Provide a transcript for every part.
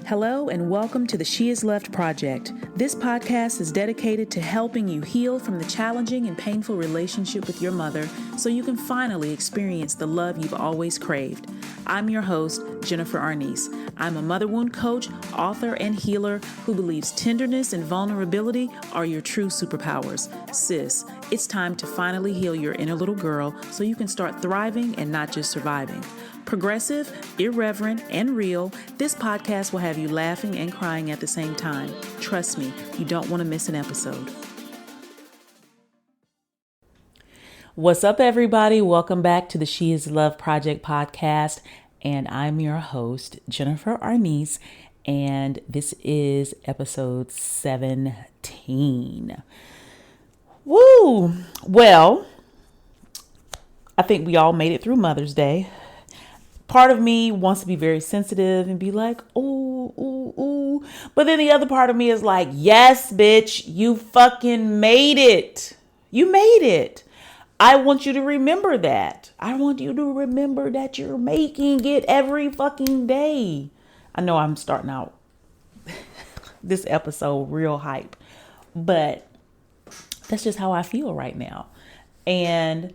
Hello and welcome to the She Is Loved Project. This podcast is dedicated to helping you heal from the challenging and painful relationship with your mother so you can finally experience the love you've always craved. I'm your host, Jennifer Arnice. I'm a mother wound coach, author, and healer who believes tenderness and vulnerability are your true superpowers. Sis, it's time to finally heal your inner little girl so you can start thriving and not just surviving. Progressive, irreverent, and real, this podcast will have you laughing and crying at the same time. Trust me, you don't want to miss an episode. What's up, everybody? Welcome back to the She Is Love Project podcast. And I'm your host, Jennifer Arnice, and this is episode 17. Woo! Well, I think we all made it through Mother's Day. Part of me wants to be very sensitive and be like, ooh, ooh, ooh. But then the other part of me is like, yes, bitch, you fucking made it. You made it. I want you to remember that. I want you to remember that you're making it every fucking day. I know I'm starting out this episode real hype, but that's just how I feel right now. And,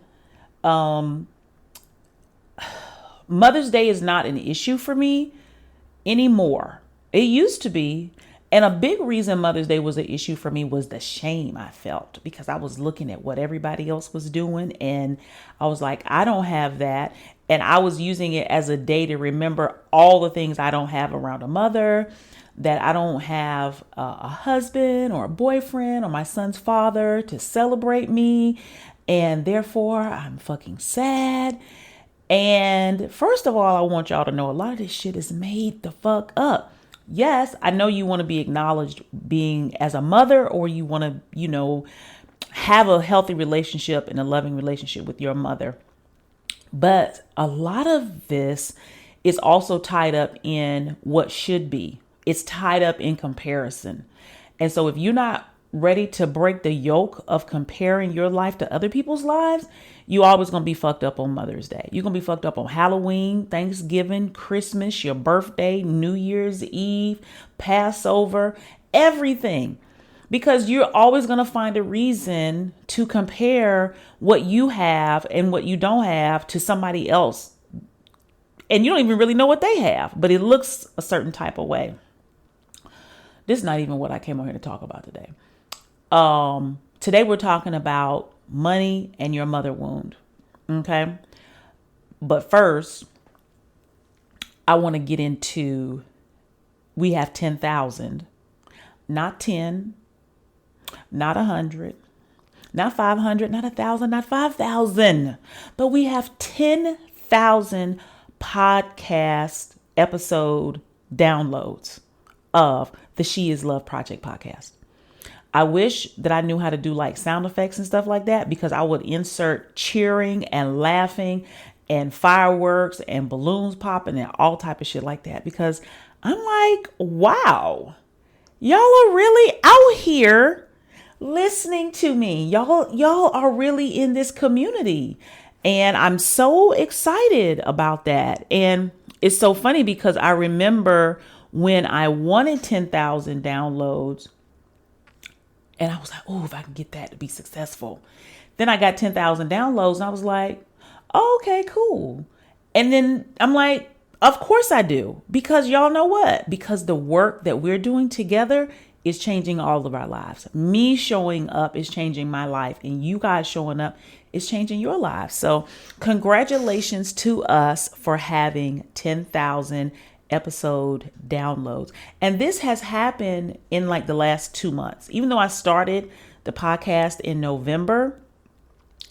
Mother's Day is not an issue for me anymore. It used to be. And a big reason Mother's Day was an issue for me was the shame I felt because I was looking at what everybody else was doing. And I was like, I don't have that. And I was using it as a day to remember all the things I don't have around a mother, that I don't have a husband or a boyfriend or my son's father to celebrate me. And therefore, I'm fucking sad. And first of all, I want y'all to know a lot of this shit is made the fuck up. Yes, I know you want to be acknowledged being as a mother, or you want to, have a healthy relationship and a loving relationship with your mother. But a lot of this is also tied up in what should be. It's tied up in comparison. And so if you're not ready to break the yoke of comparing your life to other people's lives, you always going to be fucked up on Mother's Day. You're going to be fucked up on Halloween, Thanksgiving, Christmas, your birthday, New Year's Eve, Passover, everything. Because you're always going to find a reason to compare what you have and what you don't have to somebody else. And you don't even really know what they have, but it looks a certain type of way. This is not even what I came on here to talk about today. Today we're talking about money and your mother wound. Okay. But first, I want to get into, we have 10,000, not 10, not 100, not 500, not 1,000, not 5,000, but we have 10,000 podcast episode downloads of the She Is Love Project podcast. I wish that I knew how to do like sound effects and stuff like that, because I would insert cheering and laughing and fireworks and balloons popping and all type of shit like that, because I'm like, wow, y'all are really out here listening to me. Y'all are really in this community. And I'm so excited about that. And it's so funny because I remember when I wanted 10,000 downloads, and I was like, oh, if I can get that to be successful. Then I got 10,000 downloads and I was like, oh, okay, cool. And then I'm like, of course I do. Because y'all know what? Because the work that we're doing together is changing all of our lives. Me showing up is changing my life, and you guys showing up is changing your lives. So congratulations to us for having 10,000 episode downloads. And this has happened in like the last 2 months. Even though I started the podcast in November,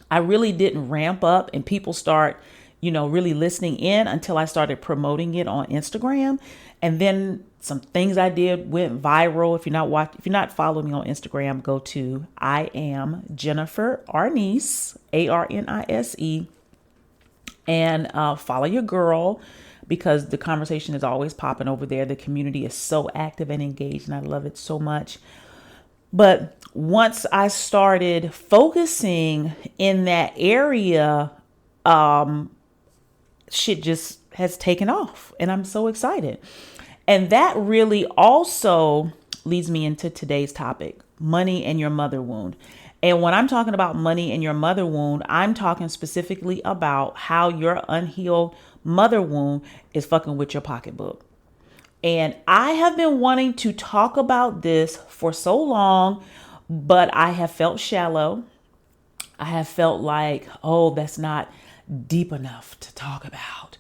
I really didn't ramp up and people start, really listening in until I started promoting it on Instagram. And then some things I did went viral. If you're not following me on Instagram, go to I am Jennifer Arnice, Arnise, and follow your girl, because the conversation is always popping over there. The community is so active and engaged, and I love it so much. But once I started focusing in that area, shit just has taken off, and I'm so excited. And that really also leads me into today's topic, money and your mother wound. And when I'm talking about money and your mother wound, I'm talking specifically about how your unhealed mother wound is fucking with your pocketbook. And I have been wanting to talk about this for so long, but I have felt shallow. I have felt like, oh, that's not deep enough to talk about.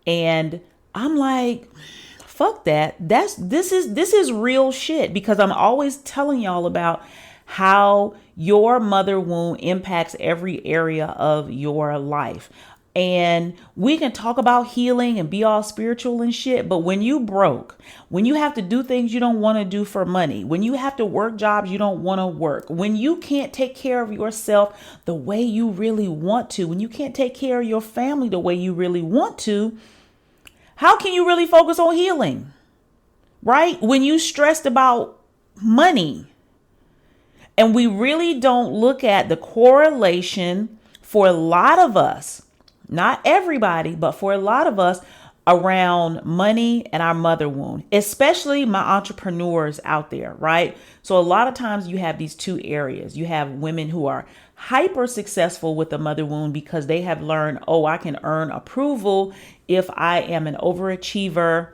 And I'm like, fuck that. This is real shit, because I'm always telling y'all about how your mother wound impacts every area of your life. And we can talk about healing and be all spiritual and shit, but when you broke, when you have to do things you don't want to do for money, when you have to work jobs you don't want to work, when you can't take care of yourself the way you really want to, when you can't take care of your family the way you really want to, how can you really focus on healing? Right? When you stressed about money. And we really don't look at the correlation for a lot of us, not everybody, but for a lot of us, around money and our mother wound, especially my entrepreneurs out there, right? So a lot of times you have these two areas. You have women who are hyper successful with the mother wound because they have learned, oh, I can earn approval if I am an overachiever.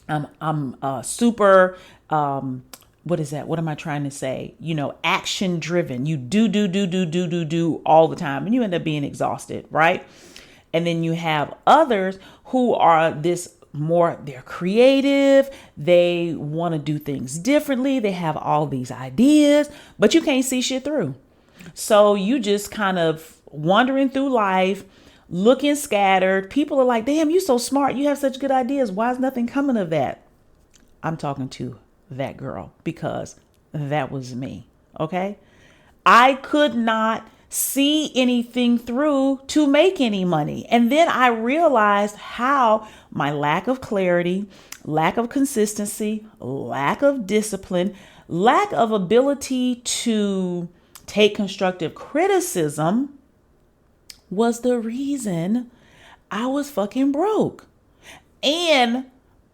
I'm super, what is that? What am I trying to say? Action driven. You do all the time, and you end up being exhausted, right? And then you have others who are they're creative. They want to do things differently. They have all these ideas, but you can't see shit through. So you just kind of wandering through life, looking scattered. People are like, damn, you're so smart. You have such good ideas. Why is nothing coming of that? I'm talking to that girl, because that was me. Okay. I could not see anything through to make any money. And then I realized how my lack of clarity, lack of consistency, lack of discipline, lack of ability to take constructive criticism was the reason I was fucking broke. And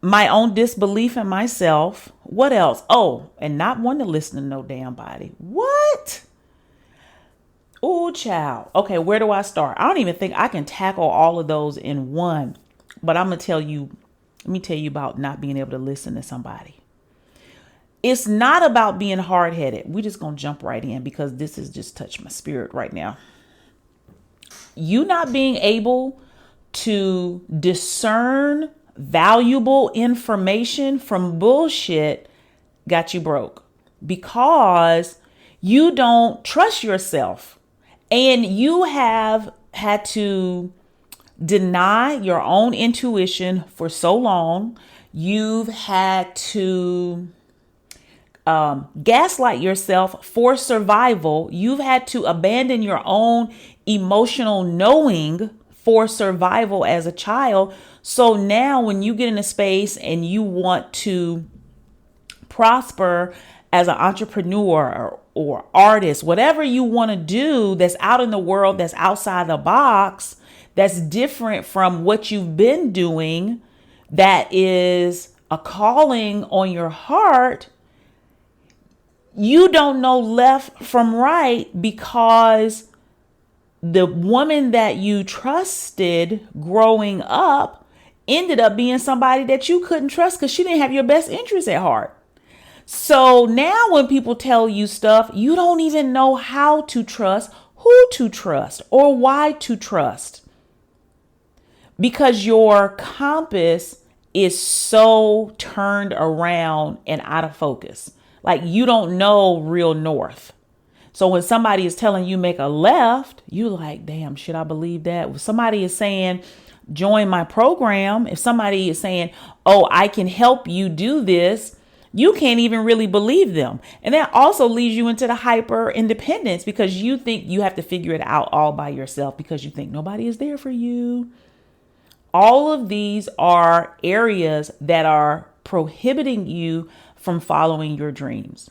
my own disbelief in myself. What else? Oh, and not wanting to listen to no damn body. What? Oh, child. Okay, where do I start? I don't even think I can tackle all of those in one. But let me tell you about not being able to listen to somebody. It's not about being hard-headed. We're just going to jump right in, because this has just touched my spirit right now. You not being able to discern valuable information from bullshit got you broke, because you don't trust yourself, and you have had to deny your own intuition for so long. You've had to gaslight yourself for survival. You've had to abandon your own emotional knowing for survival as a child. So now when you get in a space and you want to prosper as an entrepreneur or artist, whatever you want to do that's out in the world, that's outside the box, that's different from what you've been doing, that is a calling on your heart, you don't know left from right, because the woman that you trusted growing up ended up being somebody that you couldn't trust because she didn't have your best interest at heart. So now when people tell you stuff, you don't even know how to trust, who to trust, or why to trust, because your compass is so turned around and out of focus. Like you don't know real north. So when somebody is telling you make a left, you like, damn, should I believe that? If somebody is saying, join my program, if somebody is saying, oh, I can help you do this, you can't even really believe them. And that also leads you into the hyper independence, because you think you have to figure it out all by yourself, because you think nobody is there for you. All of these are areas that are prohibiting you from following your dreams.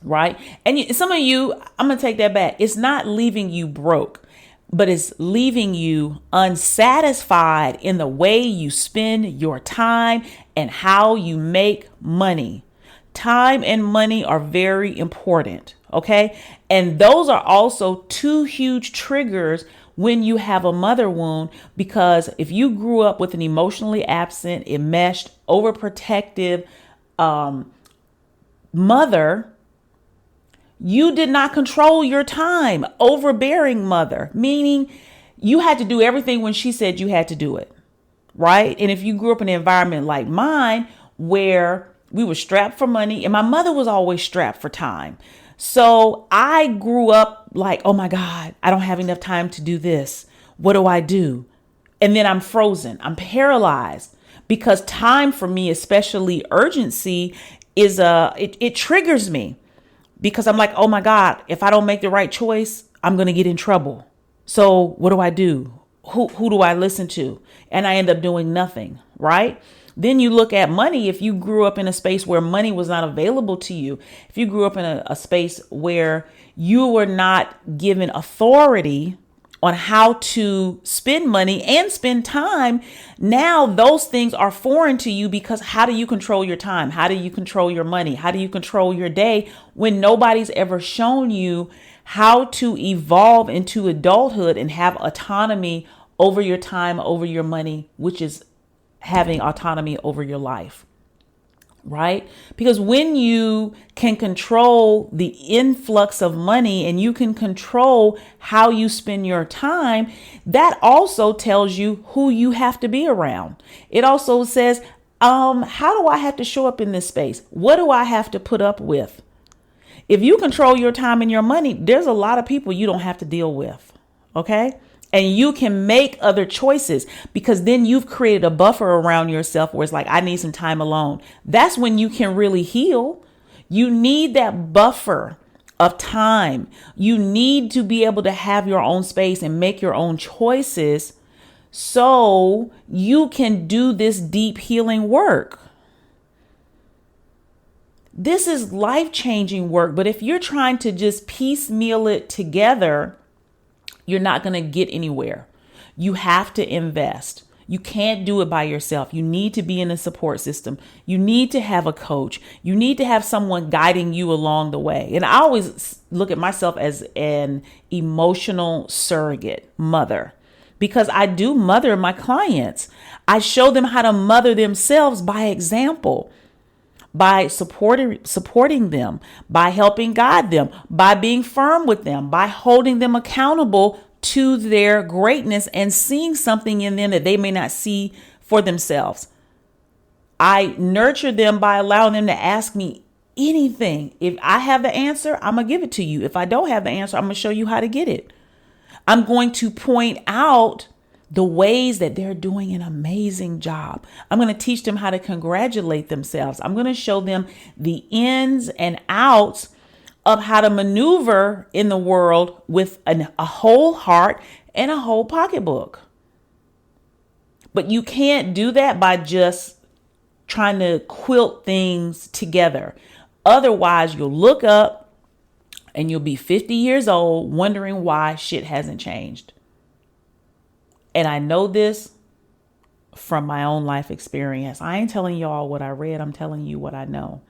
Right. And some of you, I'm going to take that back. It's not leaving you broke. but it's leaving you unsatisfied in the way you spend your time and how you make money. Time and money are very important, okay? And those are also two huge triggers when you have a mother wound, because if you grew up with an emotionally absent, enmeshed, overprotective mother, you did not control your time. Overbearing mother, meaning you had to do everything when she said you had to do it, right? And if you grew up in an environment like mine where we were strapped for money and my mother was always strapped for time. So I grew up like, oh my God, I don't have enough time to do this. What do I do? And then I'm frozen. I'm paralyzed because time for me, especially urgency, is it triggers me because I'm like, oh my God, if I don't make the right choice, I'm going to get in trouble. So what do I do? Who do I listen to? And I end up doing nothing, right? Then you look at money. If you grew up in a space where money was not available to you, if you grew up in a space where you were not given authority on how to spend money and spend time, now those things are foreign to you because how do you control your time? How do you control your money? How do you control your day when nobody's ever shown you how to evolve into adulthood and have autonomy over your time, over your money, which is having autonomy over your life, right? Because when you can control the influx of money and you can control how you spend your time, that also tells you who you have to be around. It also says, how do I have to show up in this space? What do I have to put up with? If you control your time and your money, there's a lot of people you don't have to deal with, okay? And you can make other choices because then you've created a buffer around yourself where it's like, I need some time alone. That's when you can really heal. You need that buffer of time. You need to be able to have your own space and make your own choices so you can do this deep healing work. This is life-changing work, but if you're trying to just piecemeal it together, you're not going to get anywhere. You have to invest. You can't do it by yourself. You need to be in a support system. You need to have a coach. You need to have someone guiding you along the way. And I always look at myself as an emotional surrogate mother because I do mother my clients. I show them how to mother themselves by example, by supporting them, by helping guide them, by being firm with them, by holding them accountable to their greatness and seeing something in them that they may not see for themselves. I nurture them by allowing them to ask me anything. If I have the answer, I'm going to give it to you. If I don't have the answer, I'm going to show you how to get it. I'm going to point out the ways that they're doing an amazing job. I'm going to teach them how to congratulate themselves. I'm going to show them the ins and outs of how to maneuver in the world with a whole heart and a whole pocketbook. But you can't do that by just trying to quilt things together. Otherwise, you'll look up and you'll be 50 years old wondering why shit hasn't changed. And I know this from my own life experience. I ain't telling y'all what I read. I'm telling you what I know.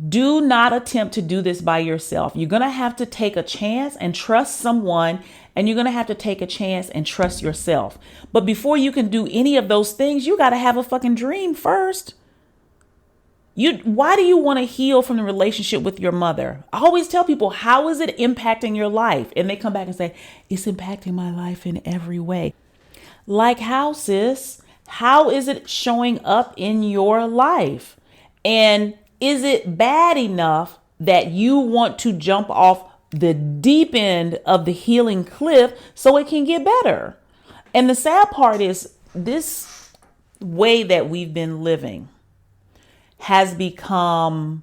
Do not attempt to do this by yourself. You're going to have to take a chance and trust someone, and you're going to have to take a chance and trust yourself. But before you can do any of those things, you got to have a fucking dream first. Why do you want to heal from the relationship with your mother? I always tell people, how is it impacting your life? And they come back and say, it's impacting my life in every way. Like how, sis? How is it showing up in your life? And is it bad enough that you want to jump off the deep end of the healing cliff so it can get better? And the sad part is this way that we've been living has become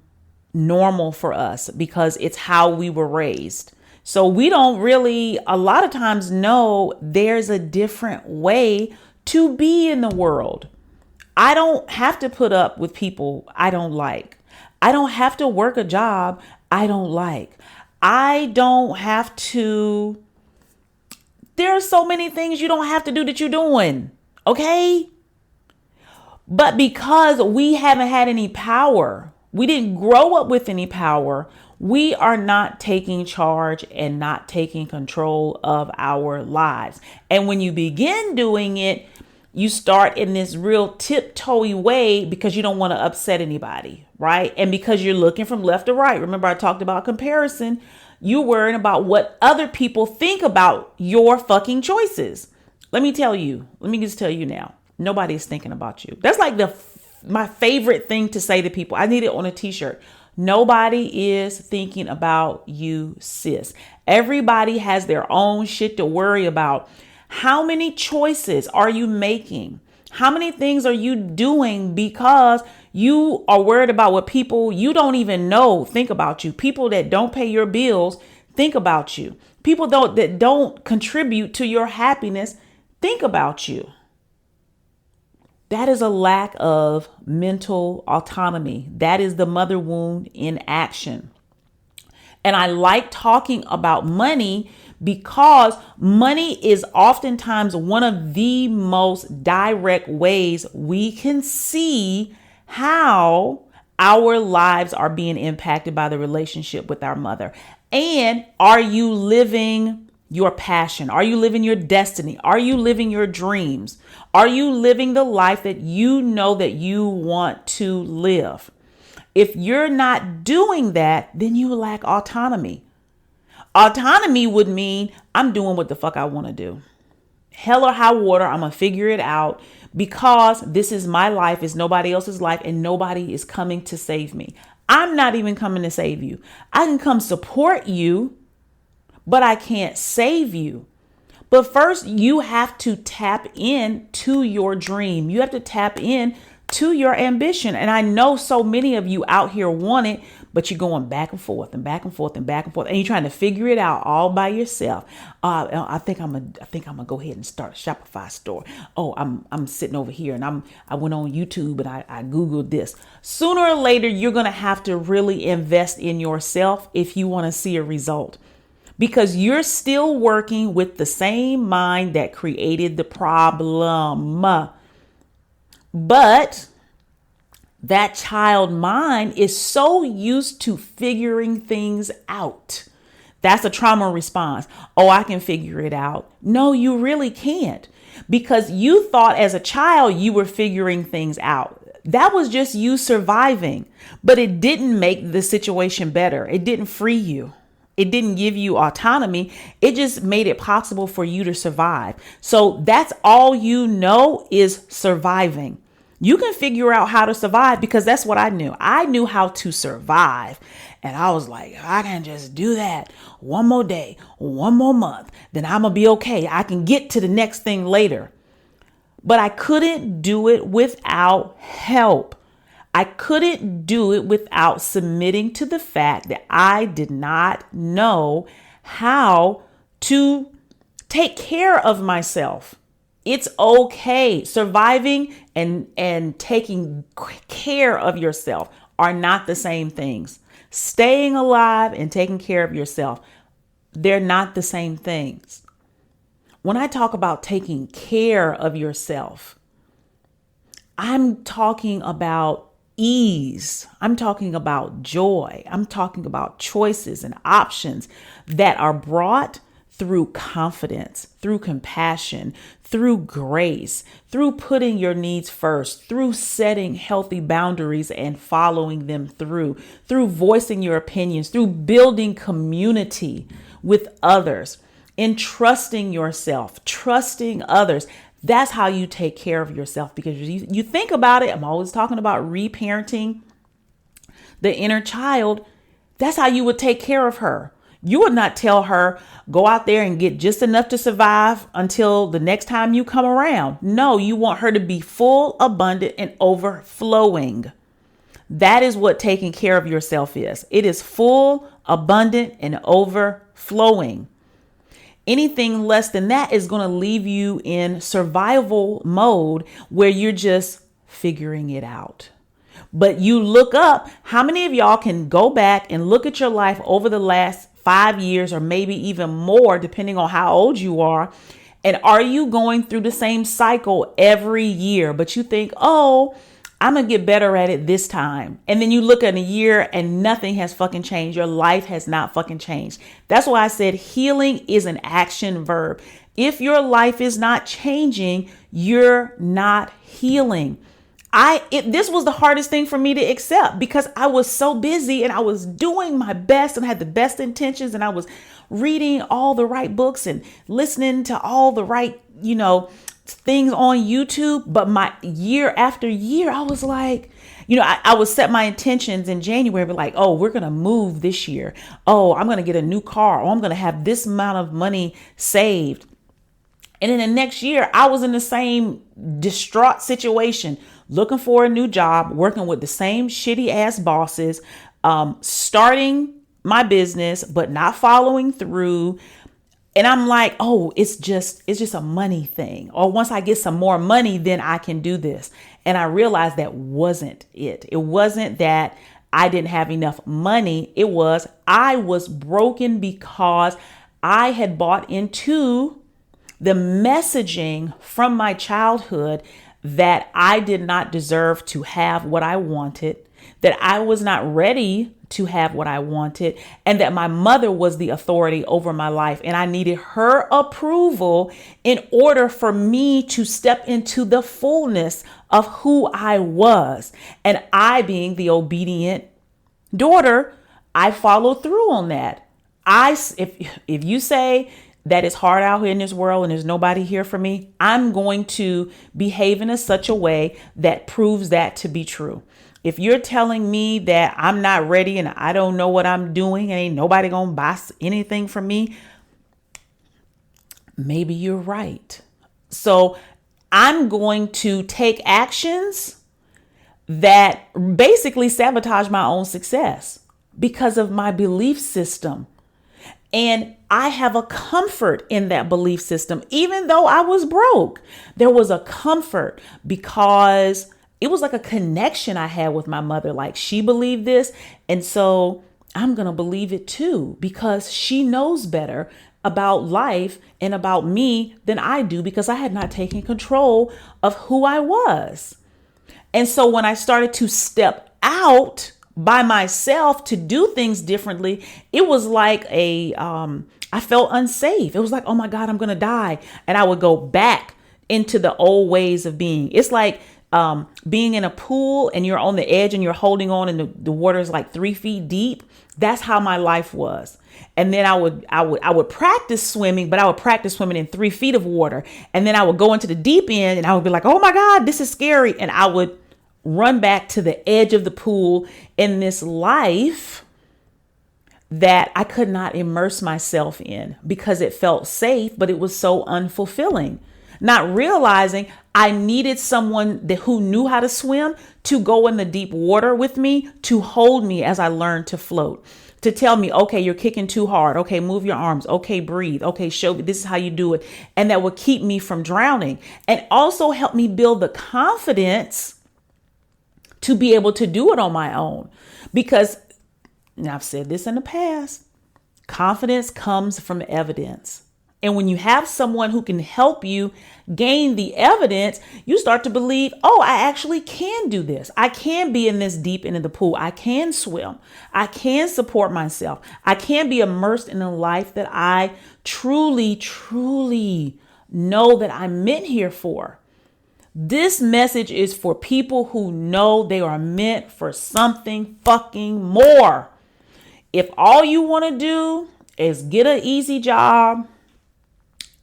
normal for us because it's how we were raised. So we don't really a lot of times know there's a different way to be in the world. I don't have to put up with people I don't like. I don't have to work a job I don't like. I don't have to There are so many things you don't have to do that you're doing. Okay. But because we haven't had any power, we didn't grow up with any power, we are not taking charge and not taking control of our lives. And when you begin doing it, you start in this real tiptoey way because you don't want to upset anybody, right? And because you're looking from left to right. Remember, I talked about comparison. You're worrying about what other people think about your fucking choices. Let me just tell you now, nobody's thinking about you. That's like my favorite thing to say to people. I need it on a t-shirt. Nobody is thinking about you, sis. Everybody has their own shit to worry about. How many choices are you making? How many things are you doing because you are worried about what people you don't even know think about you? People that don't pay your bills think about you. People that don't contribute to your happiness think about you. That is a lack of mental autonomy. That is the mother wound in action. And I like talking about money because money is oftentimes one of the most direct ways we can see how our lives are being impacted by the relationship with our mother. And are you living your passion? Are you living your destiny? Are you living your dreams? Are you living the life that you know that you want to live? If you're not doing that, then you lack autonomy. Autonomy would mean I'm doing what the fuck I want to do. Hell or high water, I'm going to figure it out because this is my life. It's nobody else's life and nobody is coming to save me. I'm not even coming to save you. I can come support you, but I can't save you. But first, you have to tap in to your dream. You have to tap in to your ambition. And I know so many of you out here want it, but you're going back and forth and back and forth and back and forth. And you're trying to figure it out all by yourself. I think I'm gonna go ahead and start a Shopify store. Oh, I'm sitting over here and I went on YouTube and I Googled this. Sooner or later, you're going to have to really invest in yourself if you want to see a result. Because you're still working with the same mind that created the problem. But that child mind is so used to figuring things out. That's a trauma response. Oh, I can figure it out. No, you really can't. Because you thought as a child you were figuring things out. That was just you surviving. But it didn't make the situation better. It didn't free you. It didn't give you autonomy. It just made it possible for you to survive. So that's all you know is surviving. You can figure out how to survive because that's what I knew. I knew how to survive. And I was like, I can just do that one more day, one more month, then I'm going to be okay. I can get to the next thing later. But I couldn't do it without help. I couldn't do it without submitting to the fact that I did not know how to take care of myself. It's okay. Surviving and taking care of yourself are not the same things. Staying alive and taking care of yourself, they're not the same things. When I talk about taking care of yourself, I'm talking about ease. I'm talking about joy. I'm talking about choices and options that are brought through confidence, through compassion, through grace, through putting your needs first, through setting healthy boundaries and following them through voicing your opinions, through building community with others, in trusting yourself, trusting others. That's how you take care of yourself, because you think about it. I'm always talking about reparenting the inner child. That's how you would take care of her. You would not tell her, go out there and get just enough to survive until the next time you come around. No, you want her to be full, abundant, and overflowing. That is what taking care of yourself is. It is full, abundant, and overflowing. Anything less than that is going to leave you in survival mode where you're just figuring it out. But you look up, how many of y'all can go back and look at your life over the last 5 years, or maybe even more, depending on how old you are? And are you going through the same cycle every year, but you think, oh, I'm going to get better at it this time. And then you look at a year and nothing has fucking changed. Your life has not fucking changed. That's why I said healing is an action verb. If your life is not changing, you're not healing. This was the hardest thing for me to accept because I was so busy and I was doing my best and had the best intentions, and I was reading all the right books and listening to all the right, things on YouTube. But my year after year, I was like, I would set my intentions in January, but like, oh, we're going to move this year. Oh, I'm going to get a new car. Oh, I'm going to have this amount of money saved. And then the next year, I was in the same distraught situation, looking for a new job, working with the same shitty ass bosses, starting my business, but not following through. And I'm like, oh, it's just a money thing. Or once I get some more money, then I can do this. And I realized that wasn't it. It wasn't that I didn't have enough money. It was I was broken because I had bought into the messaging from my childhood that I did not deserve to have what I wanted, that I was not ready to have what I wanted, and that my mother was the authority over my life. And I needed her approval in order for me to step into the fullness of who I was. And I, being the obedient daughter, I followed through on that. If you say that it's hard out here in this world and there's nobody here for me, I'm going to behave in such a way that proves that to be true. If you're telling me that I'm not ready and I don't know what I'm doing and ain't nobody gonna buy anything from me, maybe you're right. So I'm going to take actions that basically sabotage my own success because of my belief system. And I have a comfort in that belief system. Even though I was broke, there was a comfort because it was like a connection I had with my mother. Like, she believed this. And so I'm going to believe it too, because she knows better about life and about me than I do, because I had not taken control of who I was. And so when I started to step out by myself to do things differently, it was like I felt unsafe. It was like, oh my God, I'm going to die. And I would go back into the old ways of being. It's like being in a pool and you're on the edge and you're holding on and the water is like 3 feet deep. That's how my life was. And then I would practice swimming, but I would practice swimming in 3 feet of water. And then I would go into the deep end and I would be like, oh my God, this is scary. And I would run back to the edge of the pool in this life that I could not immerse myself in because it felt safe, but it was so unfulfilling. Not realizing I needed someone who knew how to swim to go in the deep water with me, to hold me as I learned to float, to tell me, okay, you're kicking too hard. Okay, move your arms. Okay, breathe. Okay, show me this is how you do it. And that would keep me from drowning and also help me build the confidence to be able to do it on my own. Because, and I've said this in the past, confidence comes from evidence. And when you have someone who can help you gain the evidence, you start to believe, oh, I actually can do this. I can be in this deep end of the pool. I can swim. I can support myself. I can be immersed in a life that I truly, truly know that I'm meant here for. This message is for people who know they are meant for something fucking more. If all you want to do is get an easy job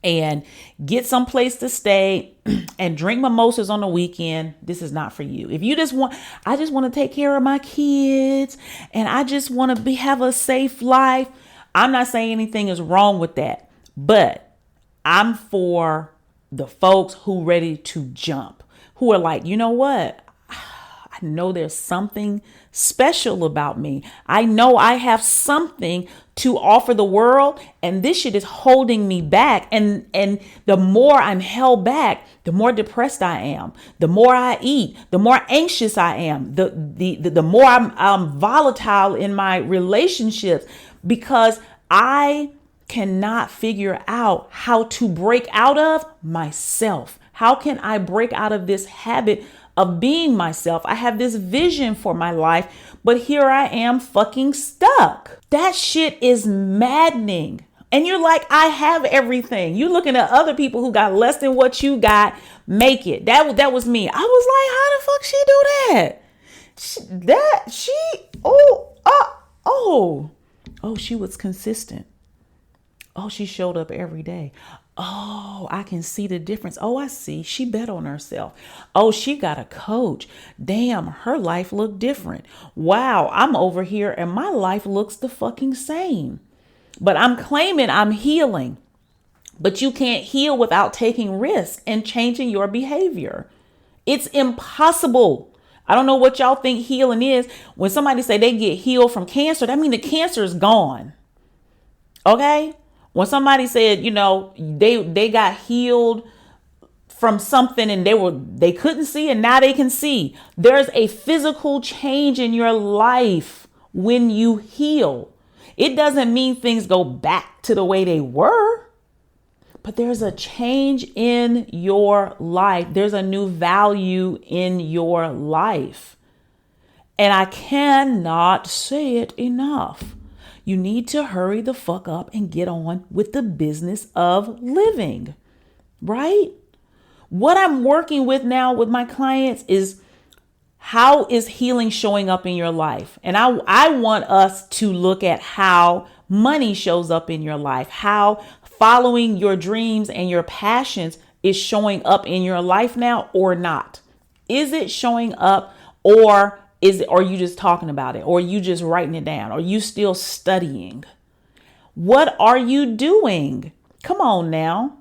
and get some place to stay and drink mimosas on the weekend, this is not for you. If you I just want to take care of my kids and I just want to have a safe life. I'm not saying anything is wrong with that, but I'm for the folks who ready to jump, who are like, you know what? I know there's something special about me. I know I have something to offer the world, and this shit is holding me back. And the more I'm held back, the more depressed I am. The more I eat, the more anxious I am. The more I'm volatile in my relationships, because I cannot figure out how to break out of myself. How can I break out of this habit of being myself? I have this vision for my life, but here I am fucking stuck. That shit is maddening. And you're like, I have everything. You're looking at other people who got less than what you got, make it. That was me. I was like, how the fuck she do that? She was consistent. Oh, she showed up every day. Oh, I can see the difference. Oh, I see. She bet on herself. Oh, she got a coach. Damn, her life looked different. Wow, I'm over here and my life looks the fucking same. But I'm claiming I'm healing. But you can't heal without taking risks and changing your behavior. It's impossible. I don't know what y'all think healing is. When somebody say they get healed from cancer, that means the cancer is gone. Okay? When somebody said, they got healed from something and they couldn't see and now they can see. There's a physical change in your life when you heal. It doesn't mean things go back to the way they were, but there's a change in your life. There's a new value in your life. And I cannot say it enough. You need to hurry the fuck up and get on with the business of living, right? What I'm working with now with my clients is how is healing showing up in your life? And I want us to look at how money shows up in your life, how following your dreams and your passions is showing up in your life now or not. Is it showing up or are you just talking about it? Or are you just writing it down? Are you still studying? What are you doing? Come on now.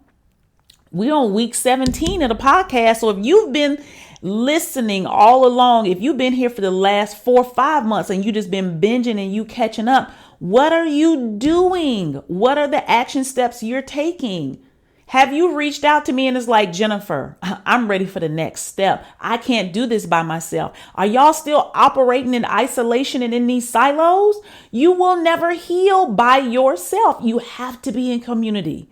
We're on week 17 of the podcast. So if you've been listening all along, if you've been here for the last 4 or 5 months and you just been binging and you catching up, what are you doing? What are the action steps you're taking? Have you reached out to me and it's like, Jennifer, I'm ready for the next step. I can't do this by myself. Are y'all still operating in isolation and in these silos? You will never heal by yourself. You have to be in community.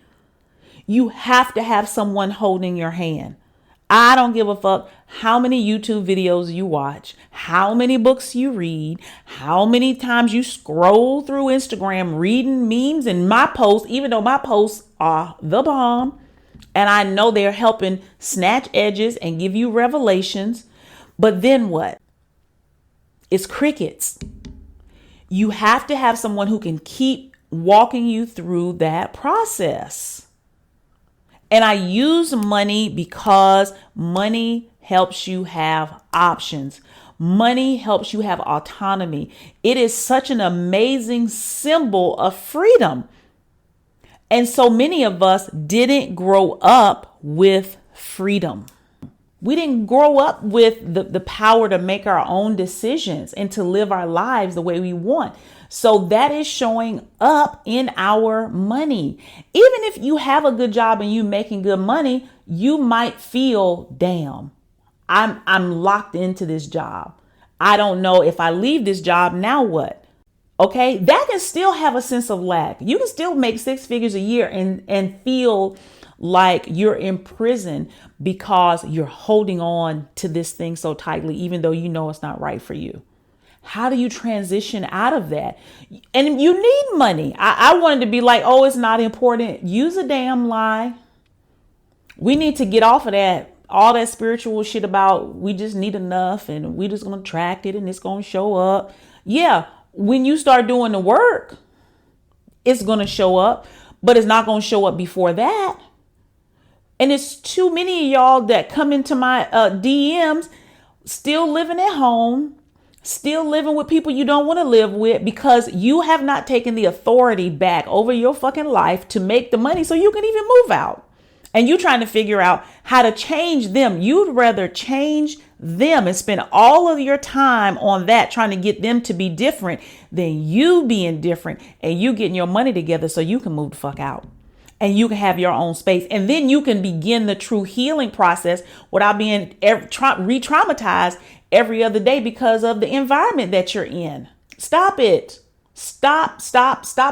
You have to have someone holding your hand. I don't give a fuck how many YouTube videos you watch, how many books you read, how many times you scroll through Instagram reading memes and my posts, even though my posts are the bomb. And I know they're helping snatch edges and give you revelations. But then what? It's crickets. You have to have someone who can keep walking you through that process. And I use money because money helps you have options. Money helps you have autonomy. It is such an amazing symbol of freedom. And so many of us didn't grow up with freedom. We didn't grow up with the power to make our own decisions and to live our lives the way we want. So that is showing up in our money. Even if you have a good job and you making good money, you might feel, damn, I'm locked into this job. I don't know if I leave this job, now what? Okay, that can still have a sense of lack. You can still make 6 figures a year and feel like you're in prison because you're holding on to this thing so tightly, even though you know it's not right for you. How do you transition out of that? And you need money. I wanted to be like, oh, it's not important. Use a damn lie. We need to get off of that. All that spiritual shit about we just need enough and we just going to attract it and it's going to show up. Yeah. When you start doing the work, it's going to show up, but it's not going to show up before that. And it's too many of y'all that come into my DMs still living at home, still living with people you don't want to live with because you have not taken the authority back over your fucking life to make the money so you can even move out. And you trying to figure out how to change them. You'd rather change them and spend all of your time on that, trying to get them to be different than you being different and you getting your money together so you can move the fuck out and you can have your own space. And then you can begin the true healing process without being re-traumatized every other day because of the environment that you're in. Stop it. Stop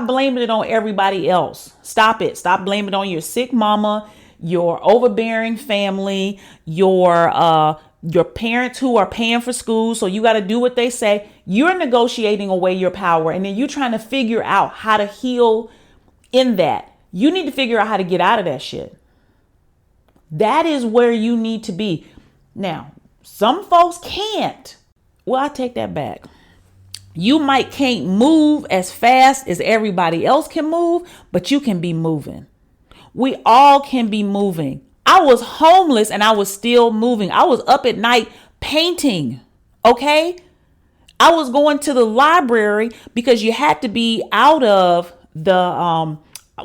blaming it on everybody else. Stop it. Stop blaming it on your sick mama, your overbearing family, your parents who are paying for school. So you got to do what they say. You're negotiating away your power. And then you're trying to figure out how to heal in that. You need to figure out how to get out of that shit. That is where you need to be. Now, some folks can't. Well, I take that back. You can't move as fast as everybody else can move, but you can be moving. We all can be moving. I was homeless and I was still moving. I was up at night painting. Okay. I was going to the library because you had to be out of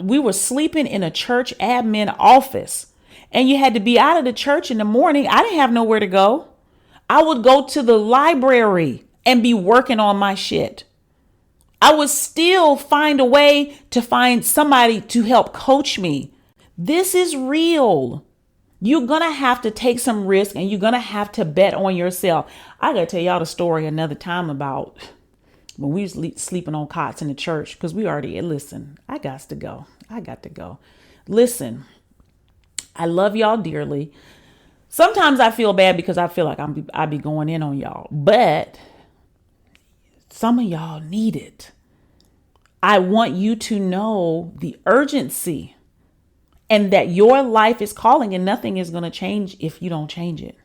we were sleeping in a church admin office and you had to be out of the church in the morning. I didn't have nowhere to go. I would go to the library and be working on my shit. I would still find a way to find somebody to help coach me. This is real. You're going to have to take some risk and you're going to have to bet on yourself. I got to tell y'all the story another time about when we was sleeping on cots in the church because listen, I got to go. Listen, I love y'all dearly. Sometimes I feel bad because I feel like I be going in on y'all, but some of y'all need it. I want you to know the urgency and that your life is calling and nothing is going to change if you don't change it.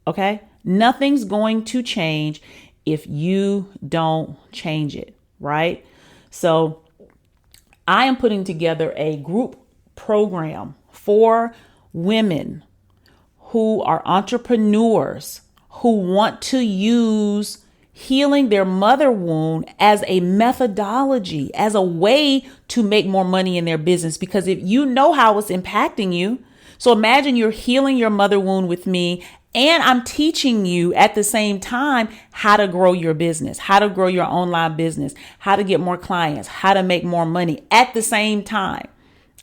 Okay? Nothing's going to change if you don't change it, right? So I am putting together a group program for women who are entrepreneurs who want to use healing their mother wound as a methodology, as a way to make more money in their business. Because if you know how it's impacting you, so imagine you're healing your mother wound with me and I'm teaching you at the same time how to grow your business, how to grow your online business, how to get more clients, how to make more money at the same time.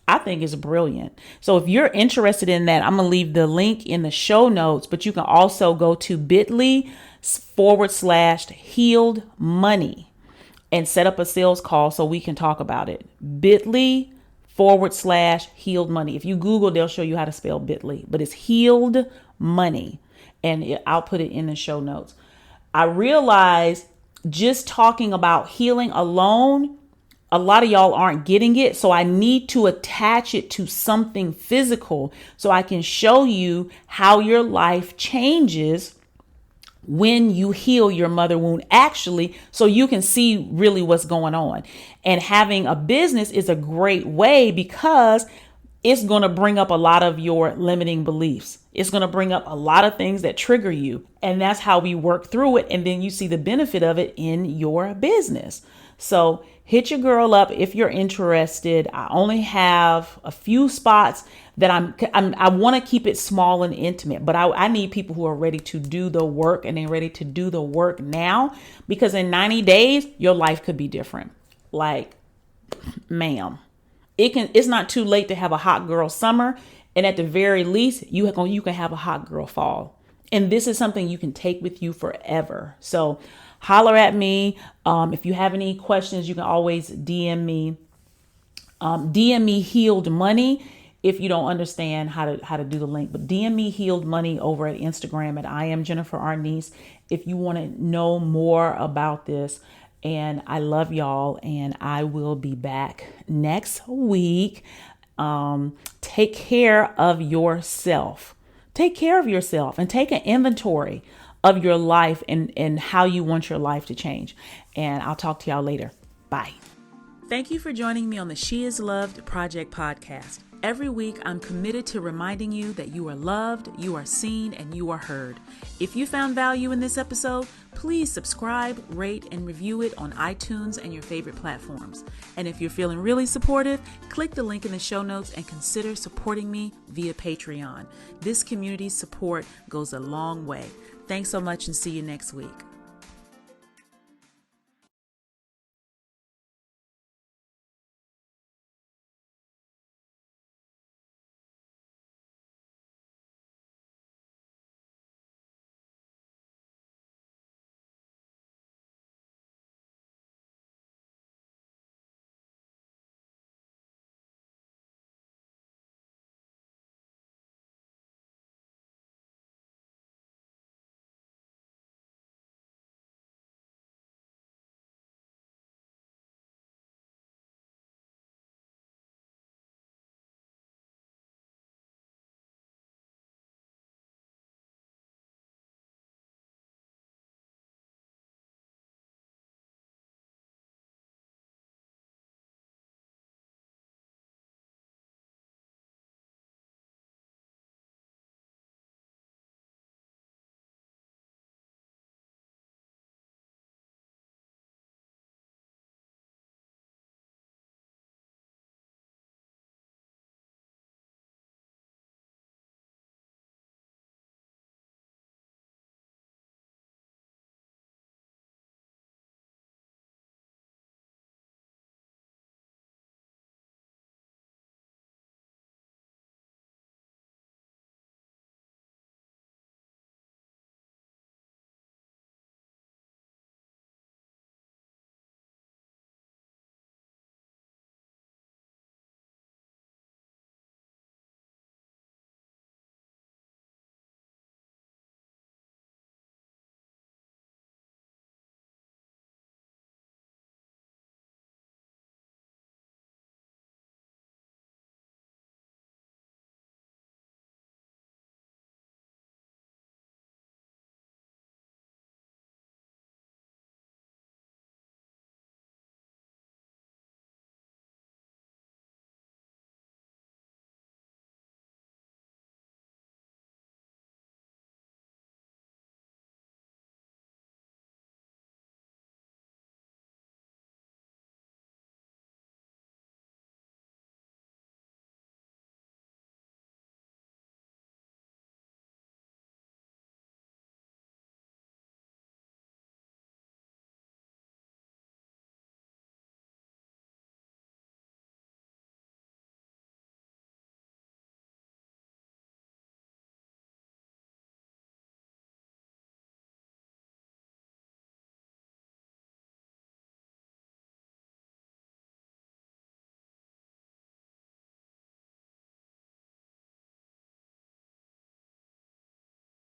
I think it's brilliant. So if you're interested in that, I'm going to leave the link in the show notes, but you can also go to bit.ly/healed money and set up a sales call so we can talk about it. bit.ly/healed money. If you Google, they'll show you how to spell bit.ly, but it's healed money. And I'll put it in the show notes. I realize just talking about healing alone, a lot of y'all aren't getting it. So I need to attach it to something physical so I can show you how your life changes when you heal your mother wound, actually, so you can see really what's going on. And having a business is a great way because it's going to bring up a lot of your limiting beliefs. It's going to bring up a lot of things that trigger you. And that's how we work through it. And then you see the benefit of it in your business. So hit your girl up if you're interested. I only have a few spots that I want to keep it small and intimate, but I need people who are ready to do the work, and they're ready to do the work now, because in 90 days, your life could be different. Like, ma'am, it's not too late to have a hot girl summer. And at the very least, you can have a hot girl fall. And this is something you can take with you forever. So holler at me. If you have any questions, you can always DM me. DM me healed money if you don't understand how to do the link. But DM me healed money over at Instagram at I am Jennifer Arnice if you want to know more about this. And I love y'all, and I will be back next week. Take care of yourself. Take care of yourself and take an inventory of your life and how you want your life to change. And I'll talk to y'all later. Bye. Thank you for joining me on the She Is Loved Project podcast. Every week, I'm committed to reminding you that you are loved, you are seen, and you are heard. If you found value in this episode, please subscribe, rate, and review it on iTunes and your favorite platforms. And if you're feeling really supportive, click the link in the show notes and consider supporting me via Patreon. This community support goes a long way. Thanks so much, and see you next week.